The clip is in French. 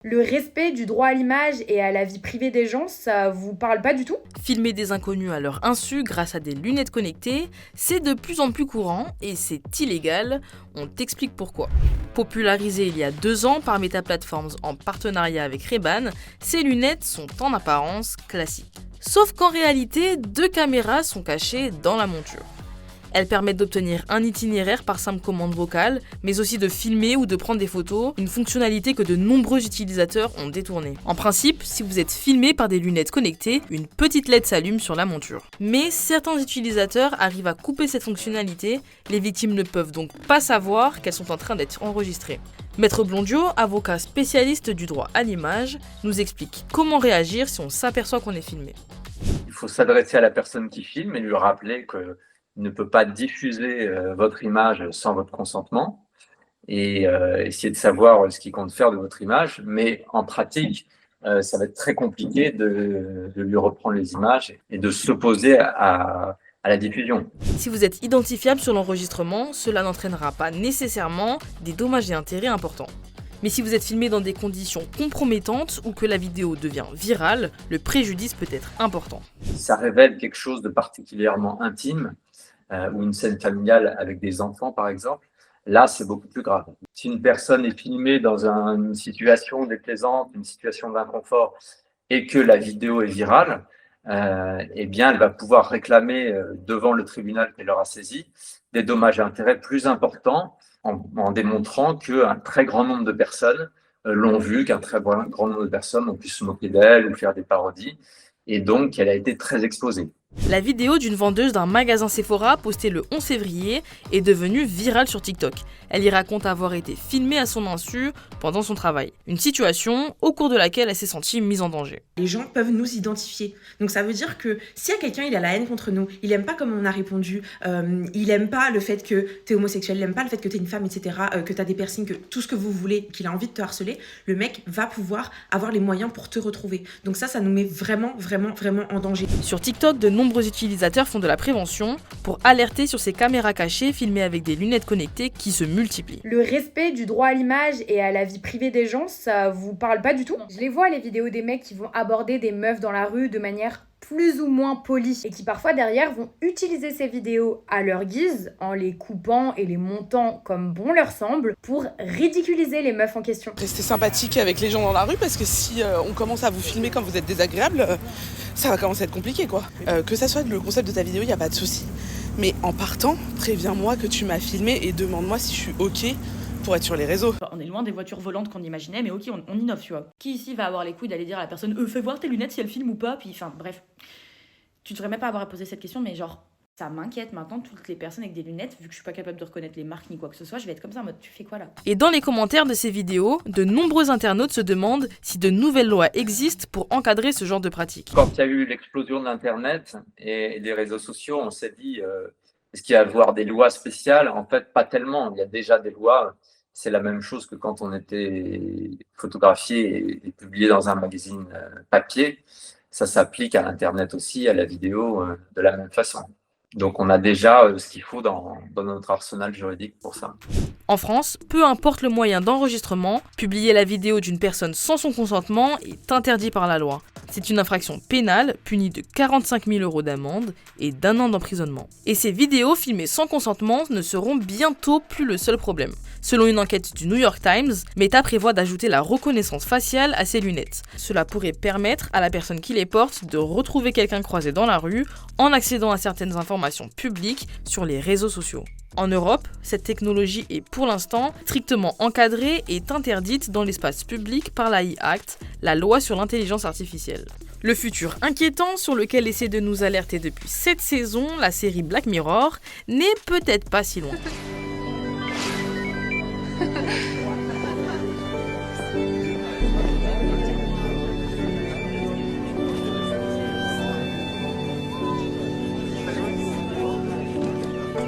Le respect du droit à l'image et à la vie privée des gens, ça vous parle pas du tout? Filmer des inconnus à leur insu grâce à des lunettes connectées, c'est de plus en plus courant et c'est illégal. On t'explique pourquoi. Popularisées il y a 2 ans par Meta Platforms en partenariat avec Ray-Ban, ces lunettes sont en apparence classiques. Sauf qu'en réalité, 2 caméras sont cachées dans la monture. Elles permettent d'obtenir un itinéraire par simple commande vocale, mais aussi de filmer ou de prendre des photos, une fonctionnalité que de nombreux utilisateurs ont détournée. En principe, si vous êtes filmé par des lunettes connectées, une petite LED s'allume sur la monture. Mais certains utilisateurs arrivent à couper cette fonctionnalité, les victimes ne peuvent donc pas savoir qu'elles sont en train d'être enregistrées. Maître Blondio, avocat spécialiste du droit à l'image, nous explique comment réagir si on s'aperçoit qu'on est filmé. Il faut s'adresser à la personne qui filme et lui rappeler qu'il ne peut pas diffuser votre image sans votre consentement et essayer de savoir ce qu'il compte faire de votre image. Mais en pratique, ça va être très compliqué de lui reprendre les images et de s'opposer à la diffusion. Si vous êtes identifiable sur l'enregistrement, cela n'entraînera pas nécessairement des dommages et intérêts importants. Mais si vous êtes filmé dans des conditions compromettantes ou que la vidéo devient virale, le préjudice peut être important. Ça révèle quelque chose de particulièrement intime, ou une scène familiale avec des enfants par exemple, là c'est beaucoup plus grave. Si une personne est filmée dans une situation déplaisante, une situation d'inconfort, et que la vidéo est virale, eh bien elle va pouvoir réclamer devant le tribunal qu'elle aura saisi des dommages et intérêts plus importants en démontrant qu'un très grand nombre de personnes l'ont vue, qu'un très grand nombre de personnes ont pu se moquer d'elle ou faire des parodies, et donc elle a été très exposée. La vidéo d'une vendeuse d'un magasin Sephora postée le 11 février est devenue virale sur TikTok. Elle y raconte avoir été filmée à son insu pendant son travail. Une situation au cours de laquelle elle s'est sentie mise en danger. Les gens peuvent nous identifier. Donc ça veut dire que s'il y a quelqu'un, il a la haine contre nous, il aime pas comment on a répondu, il aime pas le fait que t'es homosexuel, il aime pas le fait que t'es une femme, etc., que t'as des piercings, que tout ce que vous voulez, qu'il a envie de te harceler, le mec va pouvoir avoir les moyens pour te retrouver. Donc ça nous met vraiment en danger. Sur TikTok, de nombreux utilisateurs font de la prévention pour alerter sur ces caméras cachées filmées avec des lunettes connectées qui se multiplient. Le respect du droit à l'image et à la vie privée des gens, ça vous parle pas du tout? Je les vois, les vidéos des mecs qui vont aborder des meufs dans la rue de manière plus ou moins polie et qui parfois derrière vont utiliser ces vidéos à leur guise en les coupant et les montant comme bon leur semble pour ridiculiser les meufs en question. Restez sympathique avec les gens dans la rue parce que si on commence à vous filmer quand vous êtes désagréable, ça va commencer à être compliqué quoi. Que ça soit le concept de ta vidéo, il n'y a pas de souci. Mais en partant, préviens-moi que tu m'as filmé et demande-moi si je suis ok pour être sur les réseaux. On est loin des voitures volantes qu'on imaginait, mais ok, on innove, tu vois. Qui ici va avoir les couilles d'aller dire à la personne fais voir tes lunettes si elle filme ou pas, puis enfin bref. Tu devrais même pas avoir à poser cette question, mais genre, ça m'inquiète maintenant, toutes les personnes avec des lunettes, vu que je suis pas capable de reconnaître les marques ni quoi que ce soit, je vais être comme ça en mode tu fais quoi là? Et dans les commentaires de ces vidéos, de nombreux internautes se demandent si de nouvelles lois existent pour encadrer ce genre de pratiques. Quand il y a eu l'explosion de l'Internet et des réseaux sociaux, on s'est dit est-ce qu'il y a à avoir des lois spéciales? En fait, pas tellement. Il y a déjà des lois. C'est la même chose que quand on était photographié et publié dans un magazine papier. Ça s'applique à l'Internet aussi, à la vidéo, de la même façon. Donc on a déjà ce qu'il faut dans notre arsenal juridique pour ça. En France, peu importe le moyen d'enregistrement, publier la vidéo d'une personne sans son consentement est interdit par la loi. C'est une infraction pénale punie de 45 000 € d'amende et d'1 an d'emprisonnement. Et ces vidéos filmées sans consentement ne seront bientôt plus le seul problème. Selon une enquête du New York Times, Meta prévoit d'ajouter la reconnaissance faciale à ses lunettes. Cela pourrait permettre à la personne qui les porte de retrouver quelqu'un croisé dans la rue en accédant à certaines informations publiques sur les réseaux sociaux. En Europe, cette technologie est pour l'instant strictement encadrée et est interdite dans l'espace public par l'AI Act, la loi sur l'intelligence artificielle. Le futur inquiétant sur lequel essaie de nous alerter depuis 7 saisons la série Black Mirror n'est peut-être pas si loin.